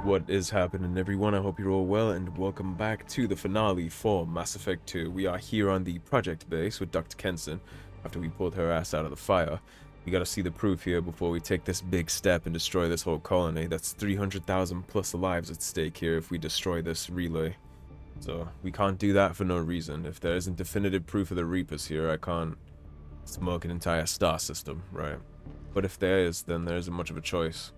What is happening, everyone? I hope you're all well, and welcome back to the finale for Mass Effect 2. We are here on the project base with Dr. Kenson, after we pulled her ass out of the fire. We gotta see the proof here before we take this big step and destroy this whole colony. That's 300,000 plus lives at stake here if we destroy this relay. So, we can't do that for no reason. If there isn't definitive proof of the Reapers here, I can't smoke an entire star system, right? But if there is, then there isn't much of a choice.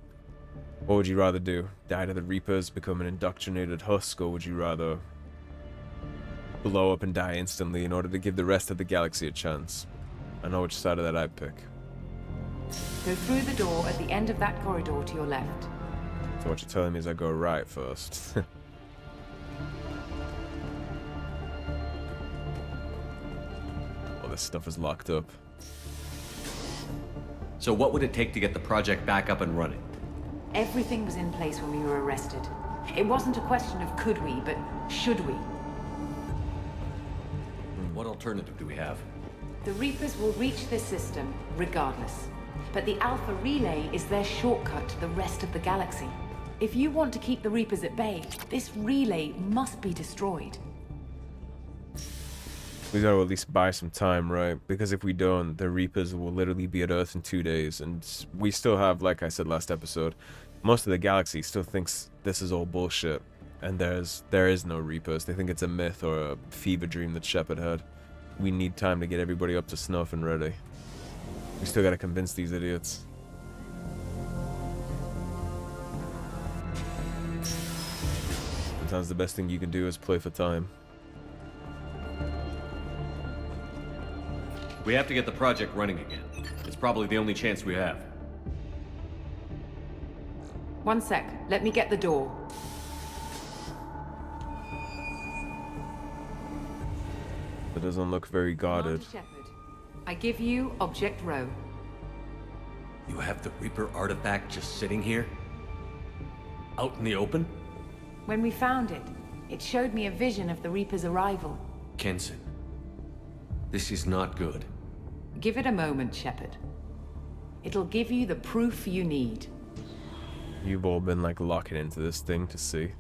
What would you rather do? Die to the Reapers, become an indoctrinated husk, or would you rather blow up and die instantly in order to give the rest of the galaxy a chance? I know which side of that I'd pick. Go through the door at the end of that corridor to your left. So what you're telling me is I go right first. All this stuff is locked up. So what would it take to get the project back up and running? Everything was in place when we were arrested. It wasn't a question of could we, but should we. What alternative do we have? The Reapers will reach this system, regardless. But the Alpha Relay is their shortcut to the rest of the galaxy. If you want to keep the Reapers at bay, this relay must be destroyed. We gotta at least buy some time, right? Because if we don't, the Reapers will literally be at Earth in 2 days. And we still have, like I said last episode, most of the galaxy still thinks this is all bullshit. And there is no Reapers. They think it's a myth or a fever dream that Shepard had. We need time to get everybody up to snuff and ready. We still gotta convince these idiots. Sometimes the best thing you can do is play for time. We have to get the project running again. It's probably the only chance we have. One sec, let me get the door. It doesn't look very guarded. Commander Shepard, I give you Object Row. You have the Reaper artifact just sitting here? Out in the open? When we found it, it showed me a vision of the Reaper's arrival. Kenson, this is not good. Give it a moment, Shepard. It'll give you the proof you need. You've all been like locking into this thing to see.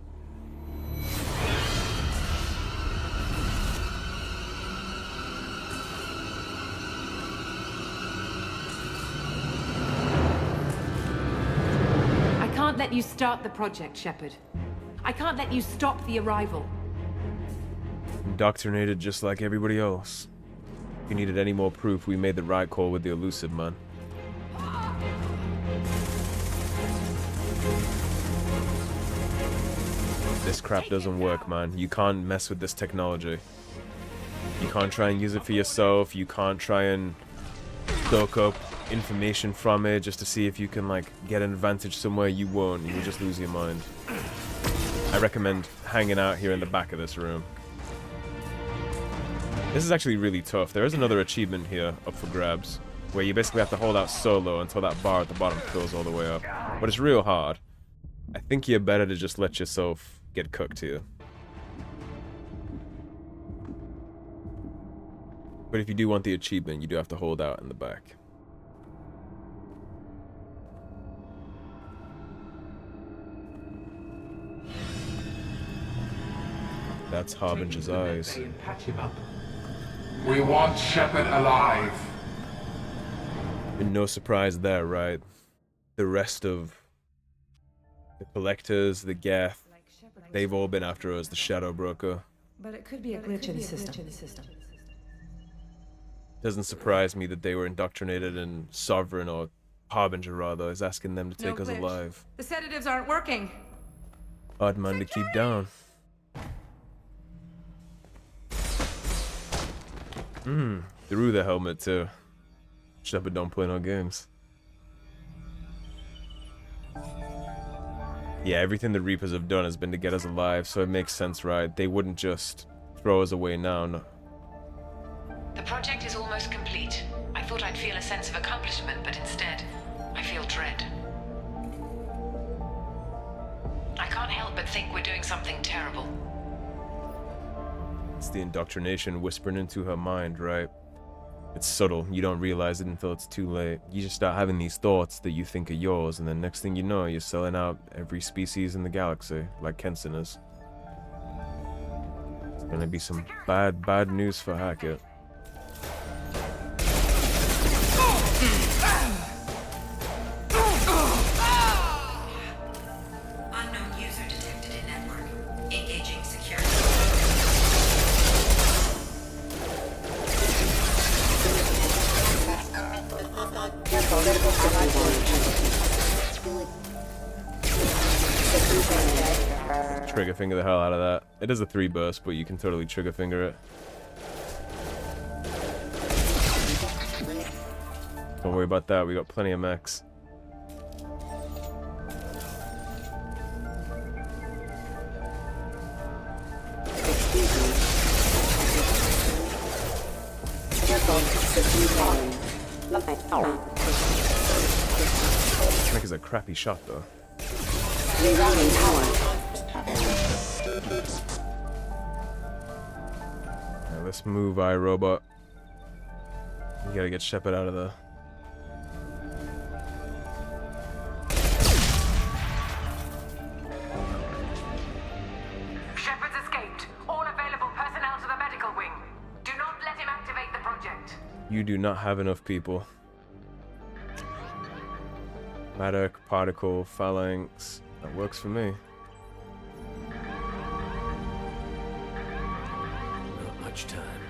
I can't let you start the project, Shepard. I can't let you stop the arrival. Indoctrinated just like everybody else. If you needed any more proof, we made the right call with the Illusive, man. This crap doesn't work, man. You can't mess with this technology. You can't try and use it for yourself. You can't try and soak up information from it just to see if you can, like, get an advantage somewhere. You won't. You will just lose your mind. I recommend hanging out here in the back of this room. This is actually really tough. There is another achievement here up for grabs, where you basically have to hold out solo until that bar at the bottom fills all the way up. But it's real hard. I think you're better to just let yourself get cooked here. But if you do want the achievement, you do have to hold out in the back. That's Harbinger's eyes. We want Shepard alive. And no surprise there, right? The rest of the Collectors, the Geth, they've all been after us, the Shadow Broker. But it could be a glitch in the system. Doesn't surprise me that they were indoctrinated, and Sovereign, or Harbinger rather, is asking them to take us alive. The sedatives aren't working. Hard man to keep down. Through the helmet too. Shepard don't play no games. Yeah, everything the Reapers have done has been to get us alive, so it makes sense, right? They wouldn't just throw us away now. No. The project is almost complete. I thought I'd feel a sense of accomplishment, but instead, I feel dread. I can't help but think we're doing something terrible. It's the indoctrination whispering into her mind, right? It's subtle. You don't realize it until it's too late. You just start having these thoughts that you think are yours, and then next thing you know, you're selling out every species in the galaxy, like Kenson is. It's gonna be some bad news for Hackett. Unknown user detected in network. Engaging security. Trigger finger the hell out of that. It is a 3 burst, but you can totally trigger finger it. Don't worry about that, we got plenty of mechs. This mech is a crappy shot though. Now let's move, iRobot. You gotta get Shepard out of there. Shepard's escaped. All available personnel to the medical wing. Do not let him activate the project. You do not have enough people. Matter, particle, phalanx. That works for me. Not much time.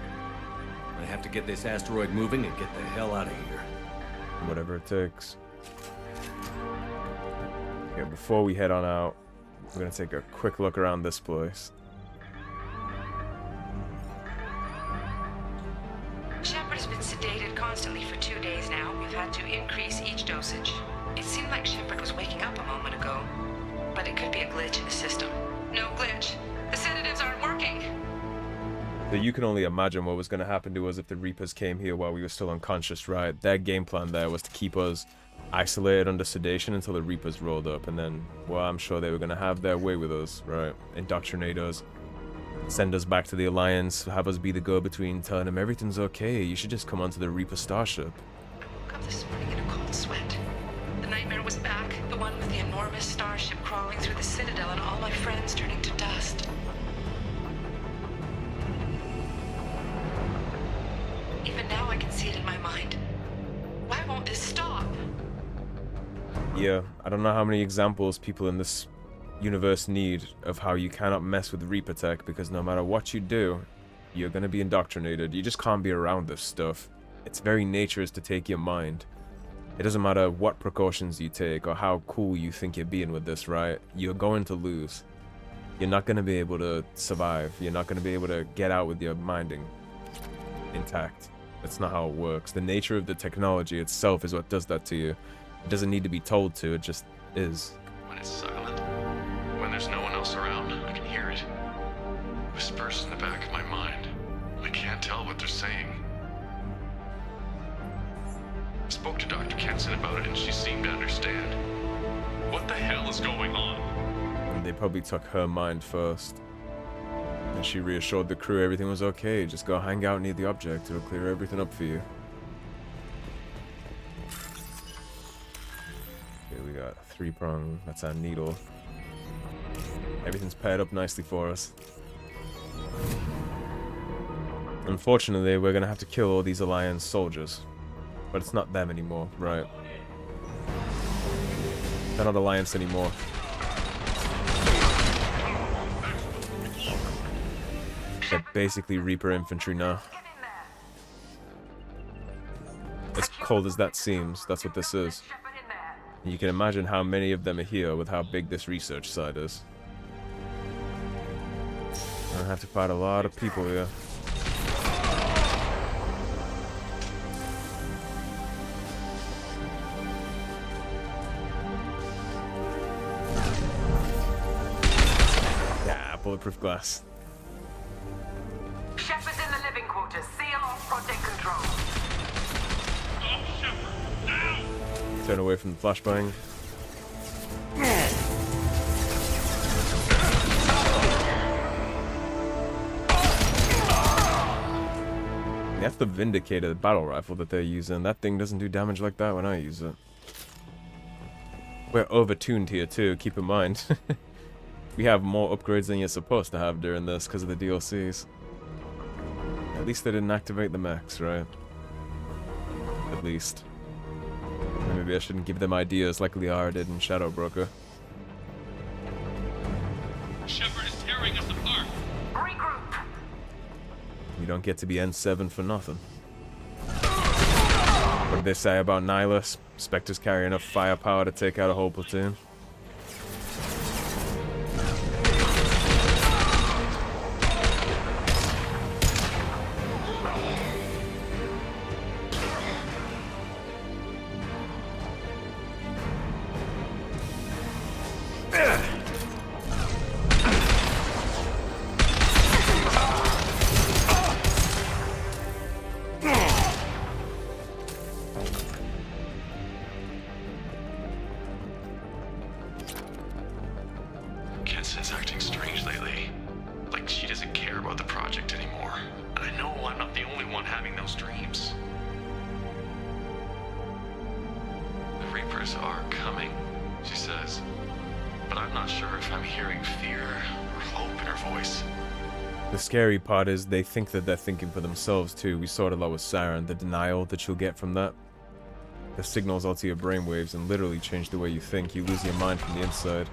I have to get this asteroid moving and get the hell out of here. Whatever it takes. Okay, before we head on out, we're gonna take a quick look around this place. Shepard has been sedated constantly for 2 days now. We've had to increase each dosage. It seemed like Shepard was waking up a moment ago, but it could be a glitch in the system. No glitch. The sedatives aren't working. So you can only imagine what was gonna happen to us if the Reapers came here while we were still unconscious, right? Their game plan there was to keep us isolated under sedation until the Reapers rolled up, and then, well, I'm sure they were gonna have their way with us, right? Indoctrinate us, send us back to the Alliance, have us be the go-between, telling them everything's okay, you should just come onto the Reaper starship. I woke up this morning in a cold sweat. The nightmare was back, the one with the enormous starship crawling through the Citadel and all my friends turning to dust. Even now I can see it in my mind. Why won't this stop? Yeah, I don't know how many examples people in this universe need of how you cannot mess with Reaper tech, because no matter what you do, you're gonna be indoctrinated. You just can't be around this stuff. Its very nature is to take your mind. It doesn't matter what precautions you take or how cool you think you're being with this, right? You're going to lose. You're not gonna be able to survive. You're not gonna be able to get out with your minding intact. That's not how it works. The nature of the technology itself is what does that to you. It doesn't need to be told to, it just is. When it's silent, when there's no one else around, I can hear it. Whispers in the back of my mind. I can't tell what they're saying. I spoke to Dr. Kenson about it and she seemed to understand. What the hell is going on? And they probably took her mind first. And she reassured the crew everything was okay. Just go hang out near the object. It'll clear everything up for you. Okay, we got a 3-prong. That's our needle. Everything's paired up nicely for us. Unfortunately, we're gonna have to kill all these Alliance soldiers. But it's not them anymore, right? They're not Alliance anymore. They're basically Reaper infantry now. As cold as that seems, that's what this is. You can imagine how many of them are here with how big this research site is. I have to fight a lot of people here. Yeah, bulletproof glass. Shepard's in the living quarters. Seal off project control. Turn away from the flashbang. That's the Vindicator battle rifle that they're using. That thing doesn't do damage like that when I use it. We're overtuned here too, keep in mind. We have more upgrades than you're supposed to have during this because of the DLCs. At least they didn't activate the mechs, right? At least. Maybe I shouldn't give them ideas like Liara did in Shadow Broker. Shepard is tearing us apart. Regroup. You don't get to be N7 for nothing. What did they say about Nihilus? Spectres carry enough firepower to take out a whole platoon. Kenson's acting strange lately. Like she doesn't care about the project anymore. And I know I'm not the only one having those dreams. The Reapers are coming, she says. But I'm not sure if I'm hearing fear or hope in her voice. The scary part is they think that they're thinking for themselves too. We saw it a lot with Siren, the denial that you'll get from that. The signals alter your brainwaves and literally change the way you think. You lose your mind from the inside.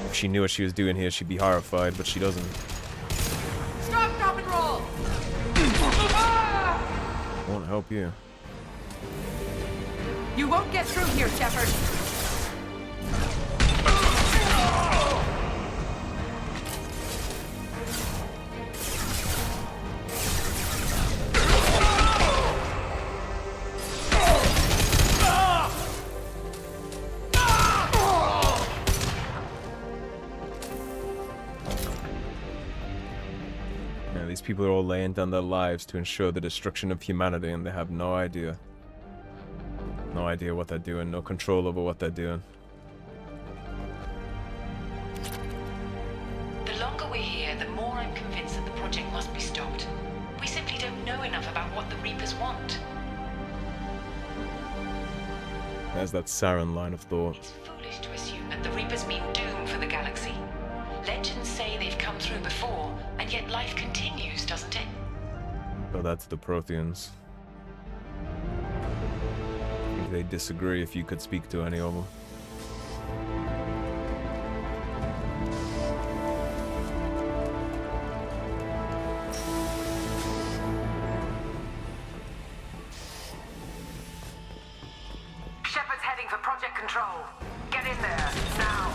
If she knew what she was doing here, she'd be horrified, but she doesn't. Stop, drop, and roll! Won't help you. You won't get through here, Shepard. These people are all laying down their lives to ensure the destruction of humanity, and they have no idea. No idea what they're doing, no control over what they're doing. The longer we're here, the more I'm convinced that the project must be stopped. We simply don't know enough about what the Reapers want. There's that Siren line of thought. It's foolish to assume that the Reapers mean doom for the galaxy. Legends say they've come through before, and yet life continues, doesn't it? Oh, that's the Protheans. They disagree if you could speak to any of them. Shepard's heading for Project Control. Get in there, now.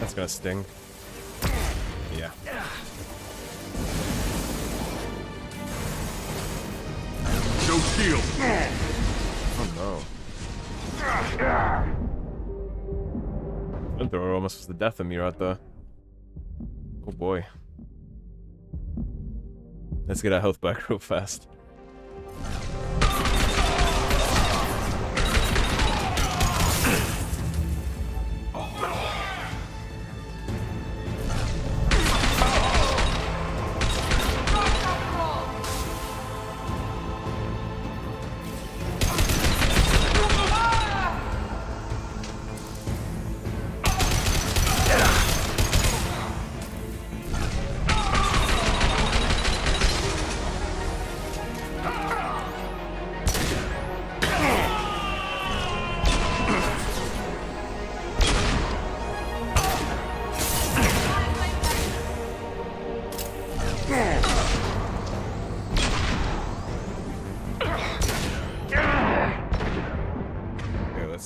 That's gonna sting. Yeah. No shield. Oh no. Flamethrower almost was the death of me right there. Oh boy. Let's get our health back real fast.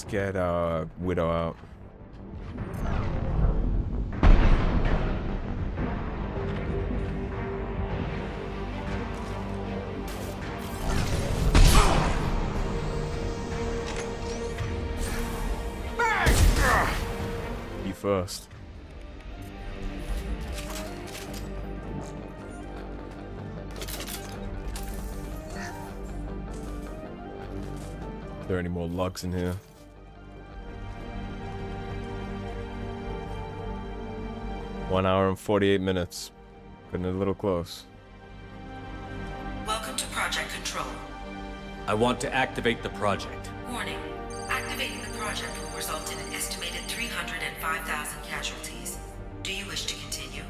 Get our Widow out. You first. Are there any more logs in here? One hour and 48 minutes. Getting a little close. Welcome to Project Control. I want to activate the project. Warning. Activating the project will result in an estimated 305,000 casualties. Do you wish to continue?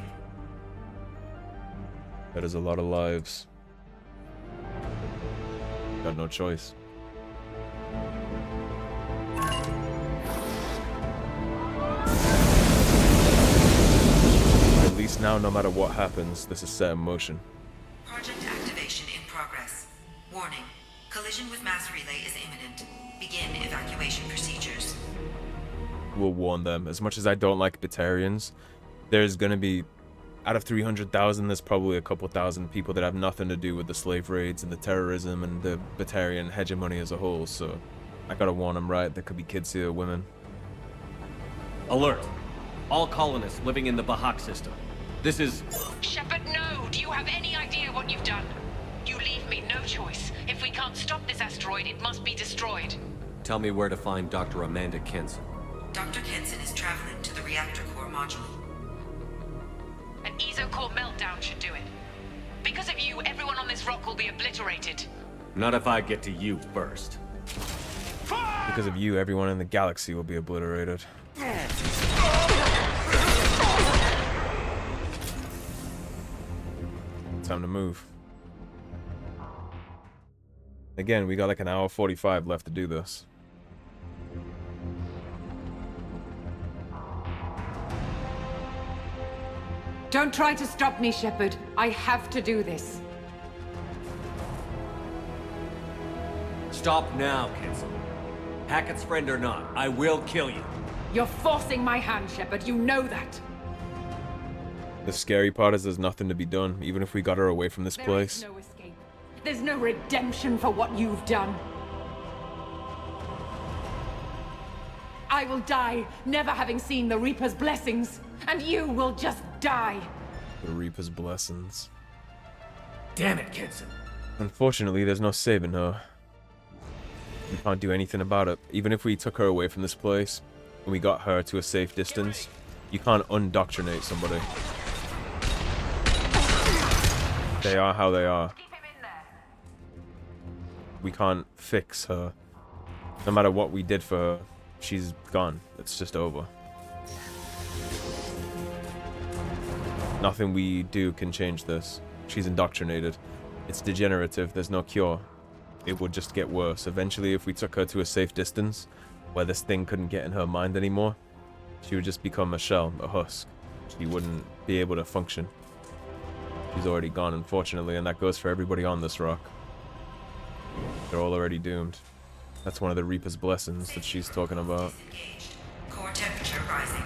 That is a lot of lives. Got no choice. At least now, no matter what happens, this is set in motion. Project activation in progress. Warning. Collision with mass relay is imminent. Begin evacuation procedures. We'll warn them. As much as I don't like Batarians, there's gonna be, out of 300,000, there's probably a couple thousand people that have nothing to do with the slave raids and the terrorism and the Batarian hegemony as a whole, so I gotta warn them, right? There could be kids here, women. Alert! All colonists living in the Bahak system. This is... Shepard, no! Do you have any idea what you've done? You leave me no choice. If we can't stop this asteroid, it must be destroyed. Tell me where to find Dr. Amanda Kenson. Dr. Kenson is traveling to the reactor core module. An ESO-core meltdown should do it. Because of you, everyone on this rock will be obliterated. Not if I get to you first. Because of you, everyone in the galaxy will be obliterated. Time to move. Again, we got like an hour 45 left to do this. Don't try to stop me, Shepard. I have to do this. Stop now, Kenson. Hackett's friend or not, I will kill you. You're forcing my hand, Shepard. You know that. The scary part is there's nothing to be done, even if we got her away from this place. There is no escape. There's no redemption for what you've done. I will die, never having seen the Reaper's blessings, and you will just die. The Reaper's blessings. Damn it, Kenson. Unfortunately, there's no saving her. We can't do anything about it. Even if we took her away from this place, and we got her to a safe distance, you can't undoctrinate somebody. They are how they are. We can't fix her. No matter what we did for her, she's gone. It's just over. Nothing we do can change this. She's indoctrinated. It's degenerative. There's no cure. It would just get worse. Eventually, if we took her to a safe distance, where this thing couldn't get in her mind anymore, she would just become a shell, a husk. She wouldn't be able to function. She's already gone, unfortunately, and that goes for everybody on this rock. They're all already doomed. That's one of the Reaper's blessings that she's talking about. Core temperature rising.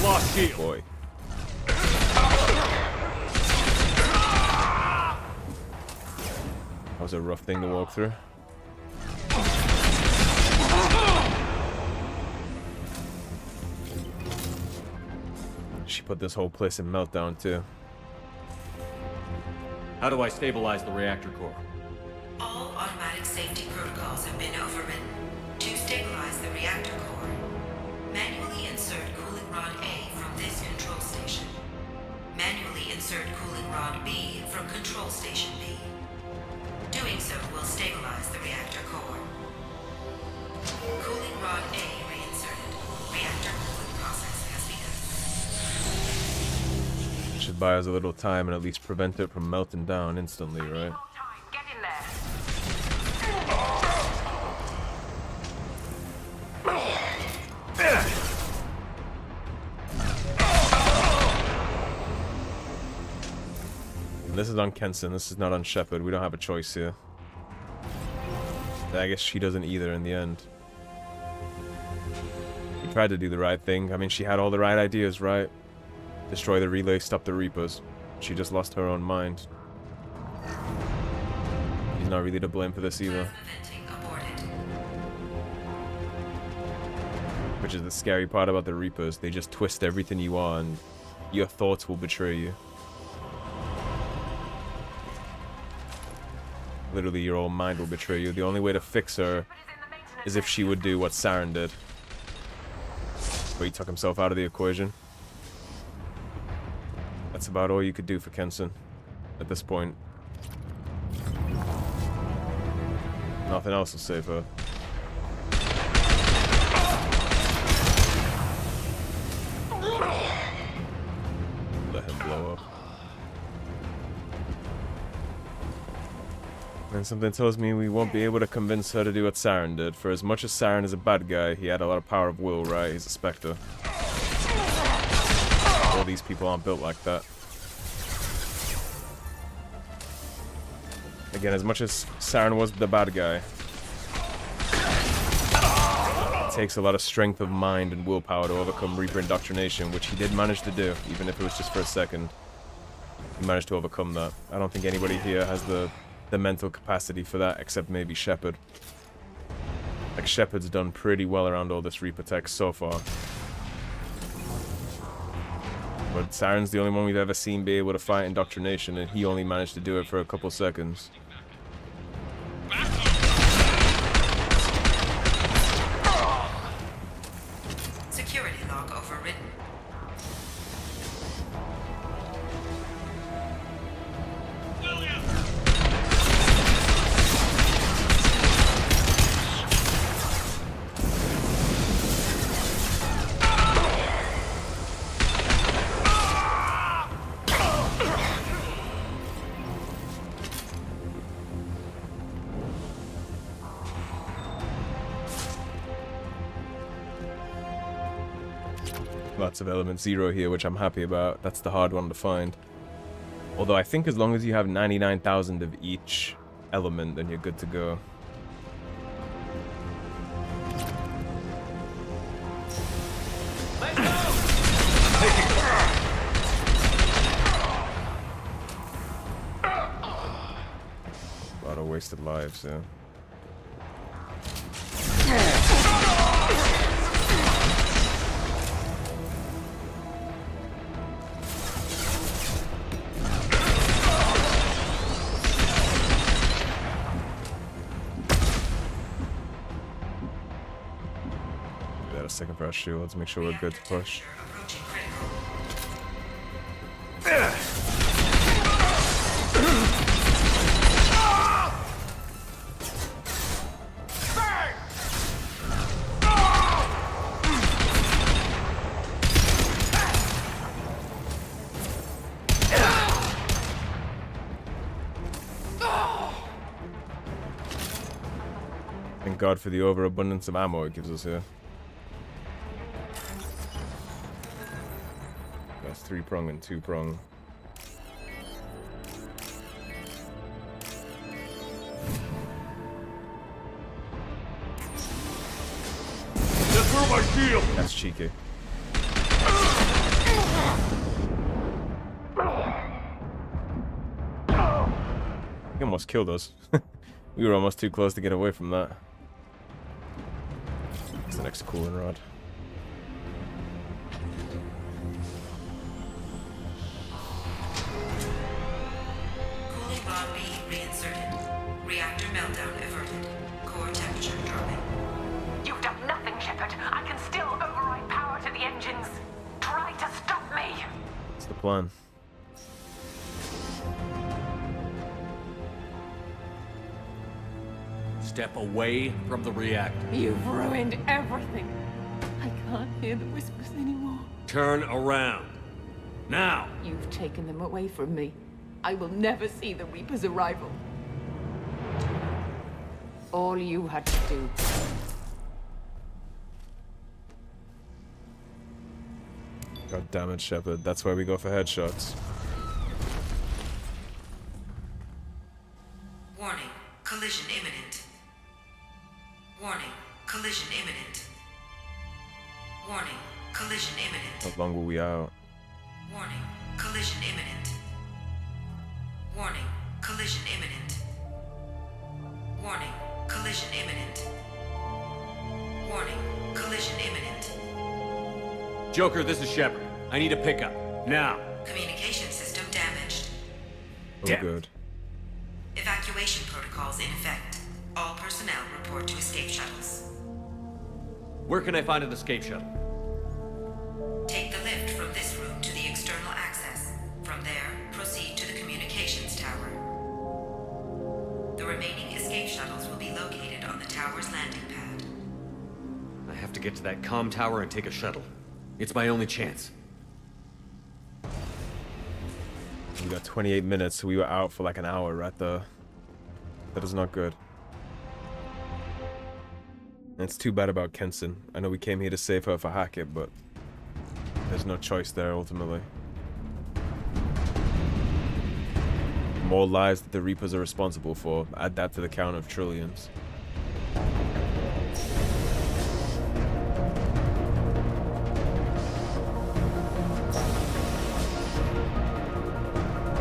Lost shield. Boy. That was a rough thing to walk through. She put this whole place in meltdown too. How do I stabilize the reactor core? All automatic safety protocols have been overridden. To stabilize the reactor core, manually insert cooling rod A from this control station. Manually insert cooling rod B from control station B. Doing so will stabilize the reactor core. Cooling rod A reinserted. Reactor cooling process has begun. Should buy us a little time and at least prevent it from melting down instantly, right? Get in there. This is on Kenson, this is not on Shepard. We don't have a choice here. I guess she doesn't either in the end. She tried to do the right thing. I mean, she had all the right ideas, right? Destroy the relay, stop the Reapers. She just lost her own mind. She's not really to blame for this either. Venting aborted. Which is the scary part about the Reapers. They just twist everything you are and your thoughts will betray you. Literally, your own mind will betray you. The only way to fix her is if she would do what Saren did. Where he took himself out of the equation. That's about all you could do for Kenson at this point. Nothing else will save her. Let him blow up. And something tells me we won't be able to convince her to do what Saren did. For as much as Saren is a bad guy, he had a lot of power of will, right? He's a Spectre. All these people aren't built like that. Again, as much as Saren was the bad guy, it takes a lot of strength of mind and willpower to overcome Reaper indoctrination, which he did manage to do, even if it was just for a second. He managed to overcome that. I don't think anybody here has the mental capacity for that, except maybe Shepard. Like, Shepard's done pretty well around all this Reaper tech so far. But Saren's the only one we've ever seen be able to fight indoctrination, and he only managed to do it for a couple seconds. Security log overridden. Lots of element 0 here, which I'm happy about. That's the hard one to find. Although I think as long as you have 99,000 of each element, then you're good to go. A lot of wasted lives, yeah. Second for our shields, make sure we're good to push. Thank God for the overabundance of ammo it gives us here. That's 3-prong and 2-prong. That's where my shield! That's cheeky. He almost killed us. We were almost too close to get away from that. It's the next cooling rod. Reactor meltdown averted. Core temperature dropping. You've done nothing, Shepard. I can still override power to the engines. Try to stop me. What's the plan? Step away from the reactor. You've ruined everything. I can't hear the whispers anymore. Turn around. Now! You've taken them away from me. I will never see the Reaper's arrival. All you had to do. God damn it, Shepard. That's why we go for headshots. Warning. Collision imminent. Warning. Collision imminent. Warning. Collision imminent. How long will we out? Warning. Collision imminent. Warning. Collision imminent. Warning. Collision imminent. Warning. Collision imminent. Joker, this is Shepard. I need a pickup. Now. Communication system damaged. Oh, Damn. good. Evacuation Evacuation protocols in effect. All personnel report to escape shuttles. Where can I find an escape shuttle? Take the lift from this room to the external access. From there, proceed to the communications tower. The remaining escape shuttles will be located on the tower's landing pad. I have to get to that comm tower and take a shuttle. It's my only chance. We got 28 minutes, so we were out for like an hour right there. That is not good. And it's too bad about Kenson. I know we came here to save her for Hackett, but there's no choice there ultimately. More lives that the Reapers are responsible for. Add that to the count of trillions.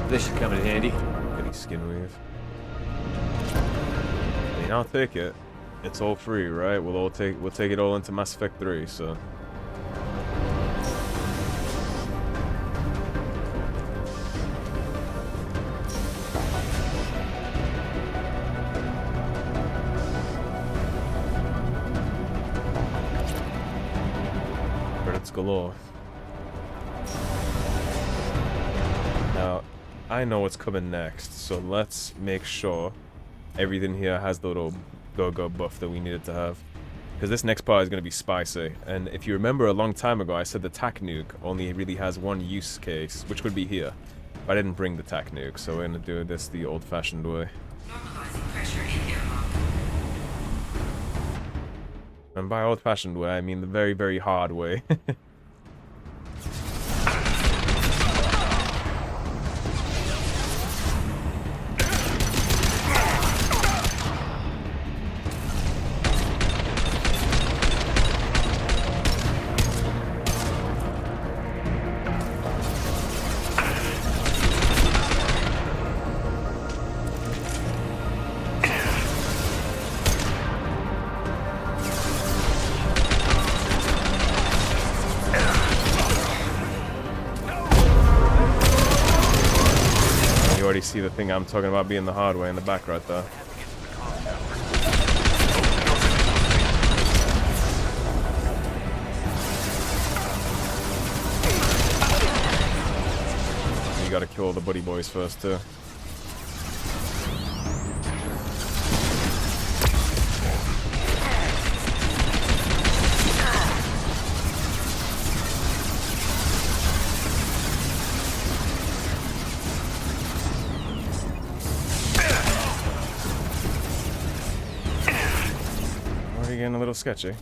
This should come in handy. Any skin weave. I mean, I'll take it. It's all free, right? We'll take it all into Mass Effect 3, so. Credits galore. Now, I know what's coming next, so let's make sure everything here has the little go-go buff that we needed to have. Because this next part is going to be spicy. And if you remember a long time ago, I said the TAC nuke only really has one use case, which would be here. But I didn't bring the TAC nuke, so we're going to do this the old-fashioned way. Normalizing pressure in airlock. And by old-fashioned way, I mean the very, very hard way. See the thing I'm talking about being the hard way in the back right there. You gotta kill all the buddy boys first too. Getting a little sketchy.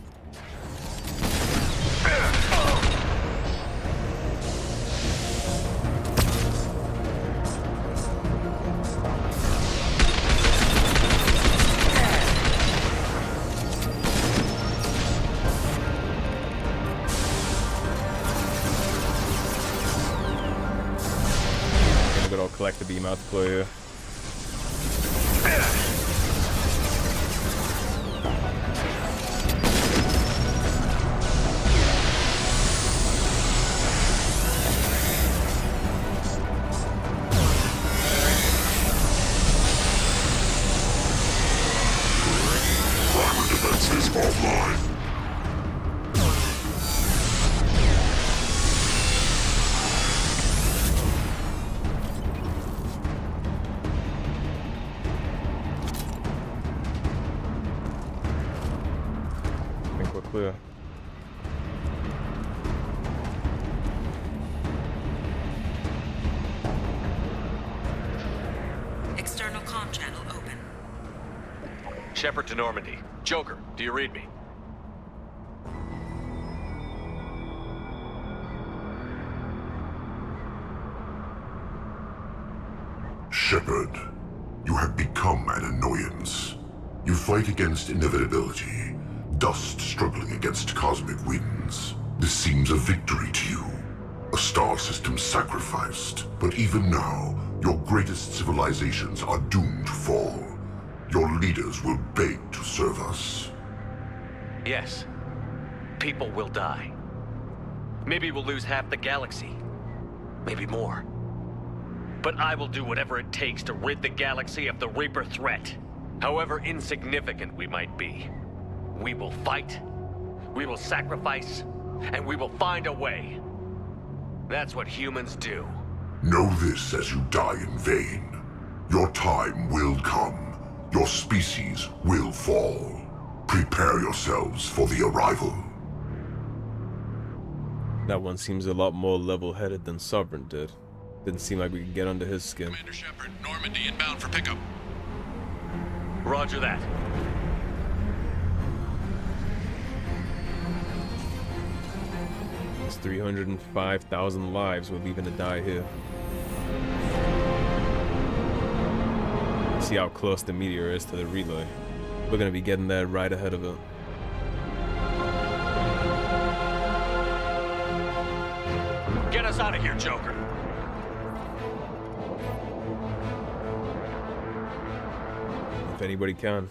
Gonna go collect the beam out to play here. Clear. External comm channel open. Shepard to Normandy. Joker, do you read me? Shepard, you have become an annoyance. You fight against inevitability. Dust struggling against cosmic winds. This seems a victory to you. A star system sacrificed. But even now, your greatest civilizations are doomed to fall. Your leaders will beg to serve us. Yes. People will die. Maybe we'll lose half the galaxy. Maybe more. But I will do whatever it takes to rid the galaxy of the Reaper threat. However insignificant we might be. We will fight, we will sacrifice, and we will find a way. That's what humans do. Know this as you die in vain. Your time will come. Your species will fall. Prepare yourselves for the arrival. That one seems a lot more level-headed than Sovereign did. Didn't seem like we could get under his skin. Commander Shepard, Normandy inbound for pickup. Roger that. It's 305,000 lives we're leaving to die here. See how close the meteor is to the relay. We're gonna be getting there right ahead of it. Get us out of here, Joker. If anybody can.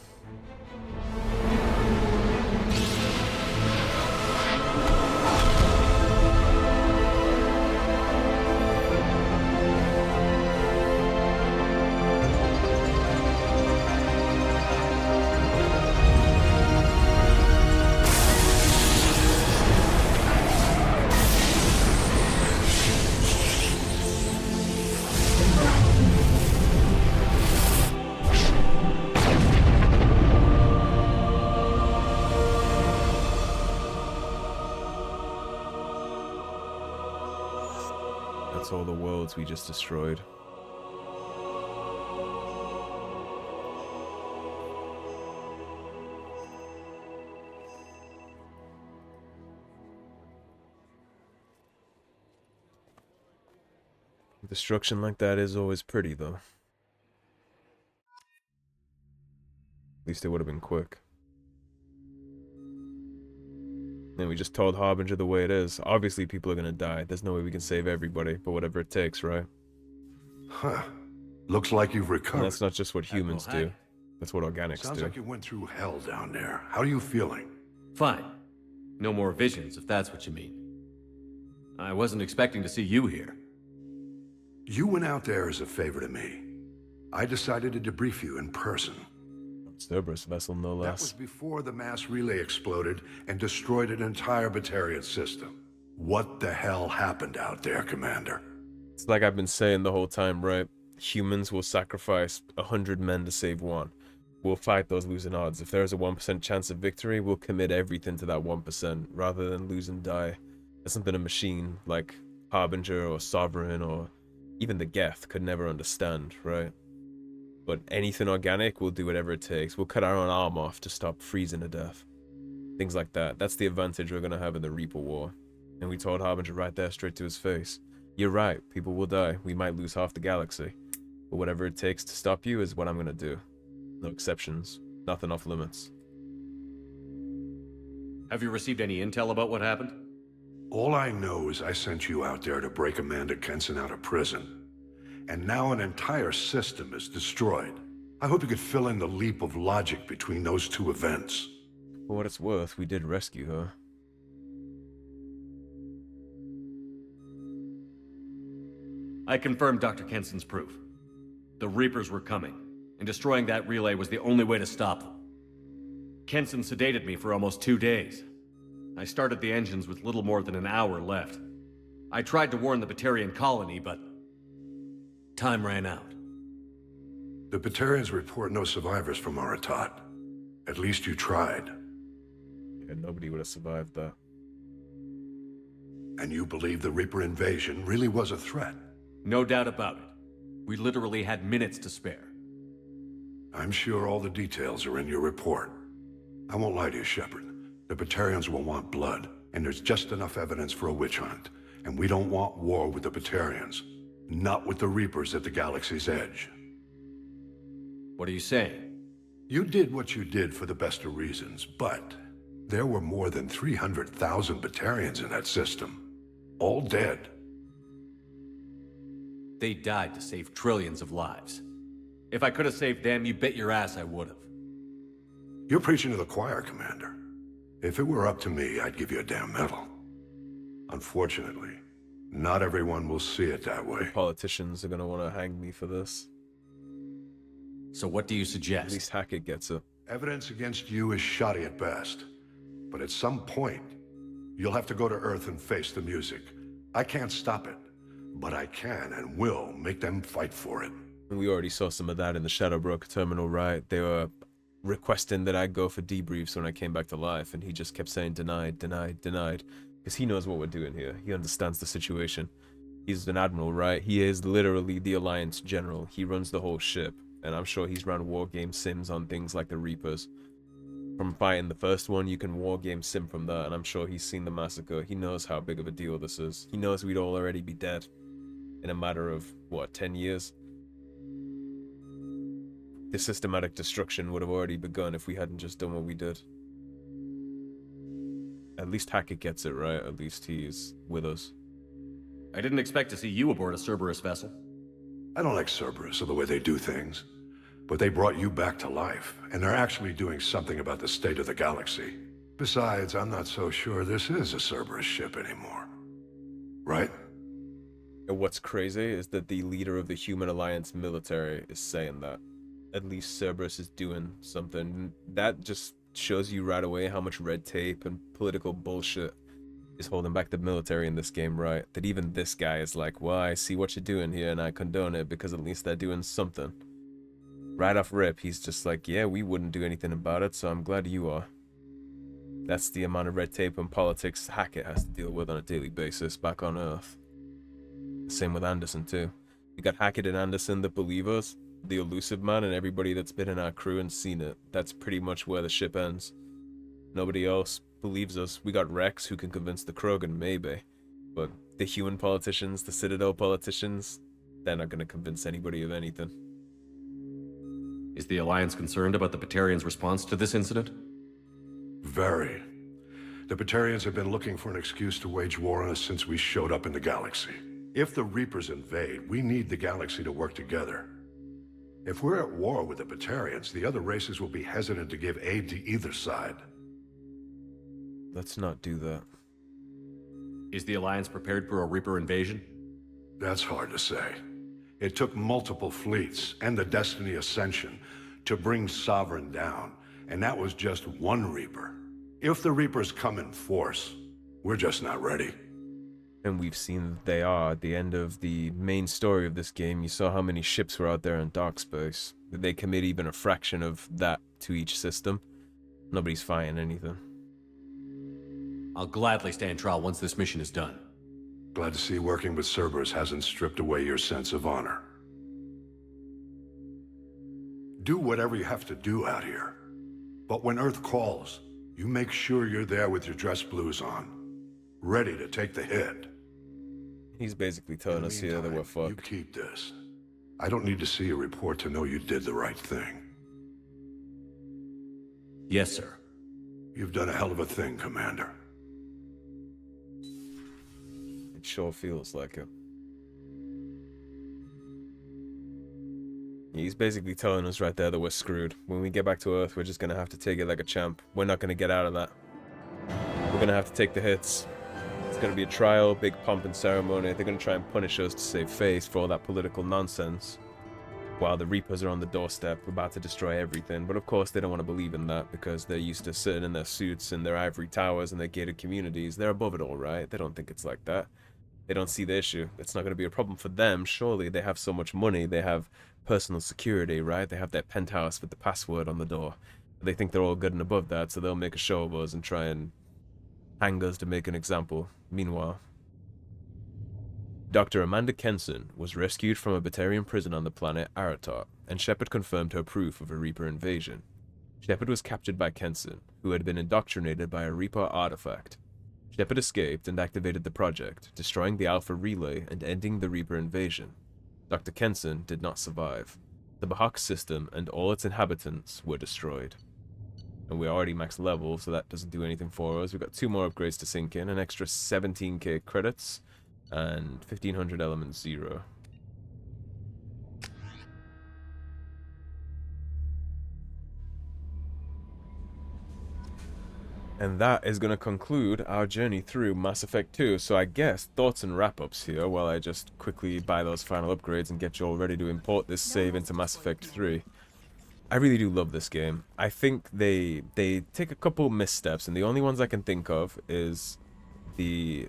That's all the worlds we just destroyed. Destruction like that is always pretty, though. At least it would have been quick. And we just told Harbinger the way it is. Obviously, people are gonna die. There's no way we can save everybody, but whatever it takes, right? Huh. Looks like you've And recovered. that's not just what humans do. That's what organics Sounds do. like you went through hell down there. How are you feeling? Fine. No more visions, if that's what you mean. I wasn't expecting to see you here. You went out there as a favor to me. I decided to debrief you in person. Cerberus vessel, no That was less. before the mass relay exploded and destroyed an entire Batarian system. What the hell happened out there, Commander? It's like I've been saying the whole time, right? Humans will sacrifice 100 men to save one. We'll fight those losing odds. If there's a 1% chance of victory, we'll commit everything to that 1% rather than lose and die. That's something a machine like Harbinger or Sovereign or even the Geth could never understand, right? But anything organic, we'll do whatever it takes. We'll cut our own arm off to stop freezing to death. Things like that. That's the advantage we're going to have in the Reaper War. And we told Harbinger right there, straight to his face. You're right, people will die. We might lose half the galaxy. But whatever it takes to stop you is what I'm going to do. No exceptions. Nothing off limits. Have you received any intel about what happened? All I know is I sent you out there to break Amanda Kenson out of prison. And now an entire system is destroyed. I hope you could fill in the leap of logic between those two events. For what it's worth, we did rescue her. I confirmed Dr. Kenson's proof. The Reapers were coming, and destroying that relay was the only way to stop them. Kenson sedated me for almost 2 days. I started the engines with little more than an hour left. I tried to warn the Batarian colony, but time ran out. The Batarians report no survivors from Aratat. At least you tried. Yeah, nobody would have survived that. And you believe the Reaper invasion really was a threat? No doubt about it. We literally had minutes to spare. I'm sure all the details are in your report. I won't lie to you, Shepard. The Batarians will want blood, and there's just enough evidence for a witch hunt. And we don't want war with the Batarians. Not with the Reapers at the Galaxy's edge. What are you saying? You did what you did for the best of reasons, but there were more than 300,000 Batarians in that system. All dead. They died to save trillions of lives. If I could have saved them, you bet your ass I would have. You're preaching to the choir, Commander. If it were up to me, I'd give you a damn medal. Unfortunately, Not everyone will see it that way. Politicians are gonna want to hang me for this. So what do you At suggest? least Hackett gets it. Evidence against you is shoddy at best. But at some point, you'll have to go to Earth and face the music. I can't stop it, but I can and will make them fight for it. And we already saw some of that in the Shadowbrook terminal, right? They were requesting that I go for debriefs when I came back to life, and he just kept saying denied, denied, denied. Because he knows what we're doing here. He understands the situation. He's an admiral, right? He is literally the Alliance general. He runs the whole ship. And I'm sure he's run war game sims on things like the Reapers. From fighting the first one, you can war game sim from that, and I'm sure he's seen the massacre. He knows how big of a deal this is. He knows we'd all already be dead in a matter of, what, 10 years? The systematic destruction would have already begun if we hadn't just done what we did. At least Hackett gets it, right? At least he's with us. I didn't expect to see you aboard a Cerberus vessel. I don't like Cerberus or the way they do things. But they brought you back to life, and they're actually doing something about the state of the galaxy. Besides, I'm not so sure this is a Cerberus ship anymore. Right? And what's crazy is that the leader of the Human Alliance military is saying that. At least Cerberus is doing something. That just shows you right away how much red tape and political bullshit is holding back the military in this game, right? That even this guy is like, well, I see what you're doing here and I condone it because at least they're doing something. Right off rip, he's just like, yeah, we wouldn't do anything about it, so I'm glad you are. That's the amount of red tape and politics Hackett has to deal with on a daily basis back on Earth. Same with Anderson, too. You got Hackett and Anderson that believe us, the Illusive man, and everybody that's been in our crew and seen it. That's pretty much where the ship ends. Nobody else believes us. We got Rex, who can convince the Krogan, maybe. But the human politicians, the Citadel politicians, they're not going to convince anybody of anything. Is the Alliance concerned about the Batarians' response to this incident? Very. The Batarians have been looking for an excuse to wage war on us since we showed up in the galaxy. If the Reapers invade, we need the galaxy to work together. If we're at war with the Batarians, the other races will be hesitant to give aid to either side. Let's not do that. Is the Alliance prepared for a Reaper invasion? That's hard to say. It took multiple fleets and the Destiny Ascension to bring Sovereign down, and that was just one Reaper. If the Reapers come in force, we're just not ready. And we've seen that they are. At the end of the main story of this game, you saw how many ships were out there in dark space. They commit even a fraction of that to each system. Nobody's fighting anything. I'll gladly stand trial once this mission is done. Glad to see working with Cerberus hasn't stripped away your sense of honor. Do whatever you have to do out here. But when Earth calls, you make sure you're there with your dress blues on, ready to take the hit. He's basically telling us here that we're fucked. You keep this. I don't need to see a report to know you did the right thing. Yes, sir. You've done a hell of a thing, Commander. It sure feels like it. He's basically telling us right there that we're screwed. When we get back to Earth, we're just gonna have to take it like a champ. We're not gonna get out of that. We're gonna have to take the hits. It's gonna be a trial, big pomp and ceremony. They're gonna try and punish us to save face for all that political nonsense. While the Reapers are on the doorstep, about to destroy everything. But of course, they don't want to believe in that because they're used to sitting in their suits in their ivory towers and their gated communities. They're above it all, right? They don't think it's like that. They don't see the issue. It's not going to be a problem for them. Surely they have so much money. They have personal security, right? They have their penthouse with the password on the door. They think they're all good and above that, so they'll make a show of us and try and hang us to make an example. Meanwhile, Dr. Amanda Kenson was rescued from a Batarian prison on the planet Aratot, and Shepard confirmed her proof of a Reaper invasion. Shepard was captured by Kenson, who had been indoctrinated by a Reaper artifact. Shepard escaped and activated the project, destroying the Alpha Relay and ending the Reaper invasion. Dr. Kenson did not survive. The Bahak system and all its inhabitants were destroyed. And we're already max level, so that doesn't do anything for us. We've got 2 more upgrades to sink in, an extra 17k credits, and 1500 element 0. And that is going to conclude our journey through Mass Effect 2. So I guess thoughts and wrap-ups here while I just quickly buy those final upgrades and get you all ready to import this save into Mass Effect 3. I really do love this game. I think they take a couple missteps, and the only ones I can think of is the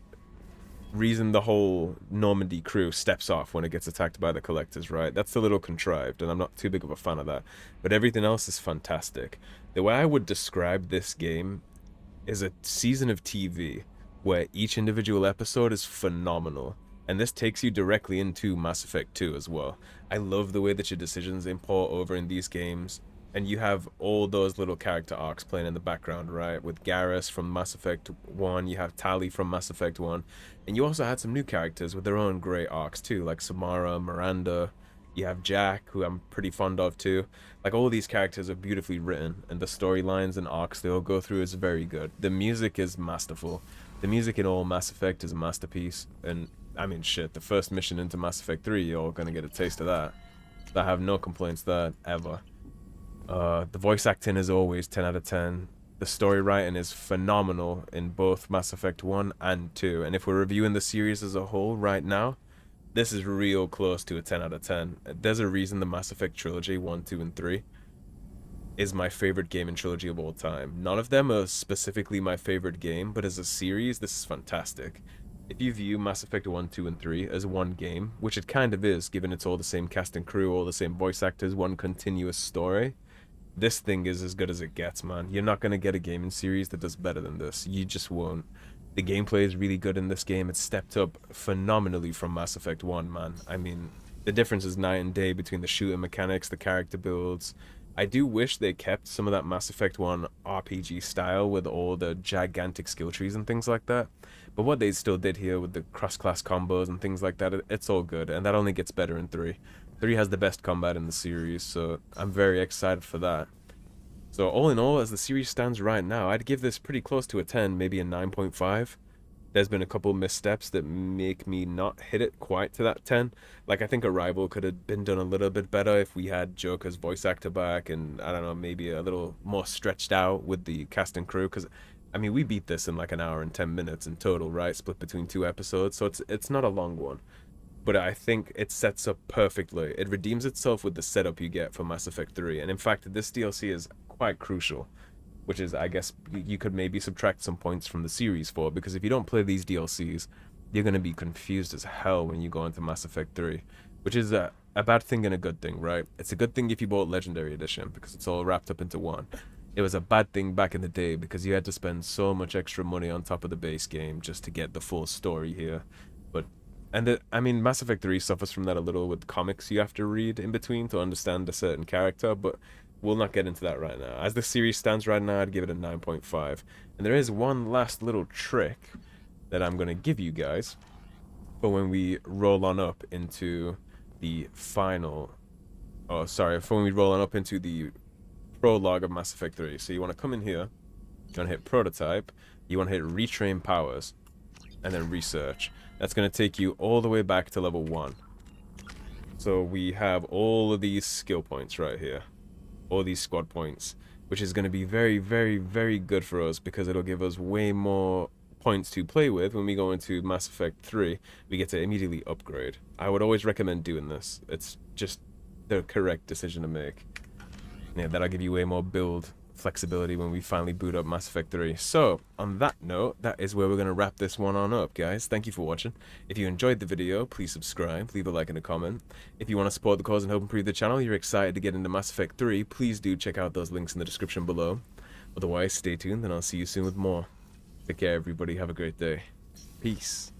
reason the whole Normandy crew steps off when it gets attacked by the Collectors, right? That's a little contrived, and I'm not too big of a fan of that. But everything else is fantastic. The way I would describe this game is a season of TV where each individual episode is phenomenal. And this takes you directly into Mass Effect 2 as well. I love the way that your decisions import over in these games. And you have all those little character arcs playing in the background, right? With Garrus from Mass Effect 1, you have Tali from Mass Effect 1. And you also had some new characters with their own great arcs too, like Samara, Miranda. You have Jack, who I'm pretty fond of too. Like, all these characters are beautifully written, and the storylines and arcs they all go through is very good. The music is masterful. The music in all Mass Effect is a masterpiece, and I mean, shit, the first mission into Mass Effect 3, you're gonna get a taste of that. I have no complaints there, ever. The voice acting is always 10 out of 10. The story writing is phenomenal in both Mass Effect 1 and 2, and if we're reviewing the series as a whole right now, this is real close to a 10 out of 10. There's a reason the Mass Effect trilogy, 1, 2, and 3, is my favorite gaming trilogy of all time. None of them are specifically my favorite game, but as a series, this is fantastic. If you view Mass Effect 1, 2, and 3 as one game, which it kind of is, given it's all the same cast and crew, all the same voice actors, one continuous story, this thing is as good as it gets, man. You're not going to get a gaming series that does better than this. You just won't. The gameplay is really good in this game. It's stepped up phenomenally from Mass Effect 1, man. I mean, the difference is night and day between the shooting mechanics, the character builds. I do wish they kept some of that Mass Effect 1 RPG style with all the gigantic skill trees and things like that. But what they still did here with the cross-class combos and things like that, it's all good. And that only gets better in 3. 3 has the best combat in the series, so I'm very excited for that. So all in all, as the series stands right now, I'd give this pretty close to a 10, maybe a 9.5. There's been a couple missteps that make me not hit it quite to that 10. Like, I think Arrival could have been done a little bit better if we had Joker's voice actor back and, I don't know, maybe a little more stretched out with the cast and crew. Because, I mean, we beat this in like an hour and 10 minutes in total, right? Split between 2 episodes, so it's not a long one. But I think it sets up perfectly. It redeems itself with the setup you get for Mass Effect 3. And in fact, this DLC is quite crucial, which is, I guess, you could maybe subtract some points from the series for, because if you don't play these DLCs, you're going to be confused as hell when you go into Mass Effect 3, which is a bad thing and a good thing, right? It's a good thing if you bought Legendary Edition, because it's all wrapped up into one. It was a bad thing back in the day, because you had to spend so much extra money on top of the base game just to get the full story here. But I mean, Mass Effect 3 suffers from that a little with comics you have to read in between to understand a certain character, but we'll not get into that right now. As the series stands right now, I'd give it a 9.5. And there is one last little trick that I'm going to give you guys for when we roll on up into the final... Oh, sorry, for when we roll on up into the prologue of Mass Effect 3. So you want to come in here, you want to hit Prototype, you want to hit Retrain Powers, and then Research. That's going to take you all the way back to level 1. So we have all of these skill points right here. All these squad points, which is going to be very, very, very good for us because it'll give us way more points to play with when we go into Mass Effect 3. We get to immediately upgrade. I would always recommend doing this. It's just the correct decision to make. Yeah, that'll give you way more build flexibility when we finally boot up Mass Effect 3. So, on that note, that is where we're going to wrap this one on up, guys. Thank you for watching. If you enjoyed the video, please subscribe, leave a like and a comment. If you want to support the cause and help improve the channel, you're excited to get into Mass Effect 3, please do check out those links in the description below. Otherwise, stay tuned and I'll see you soon with more. Take care, everybody. Have a great day. Peace.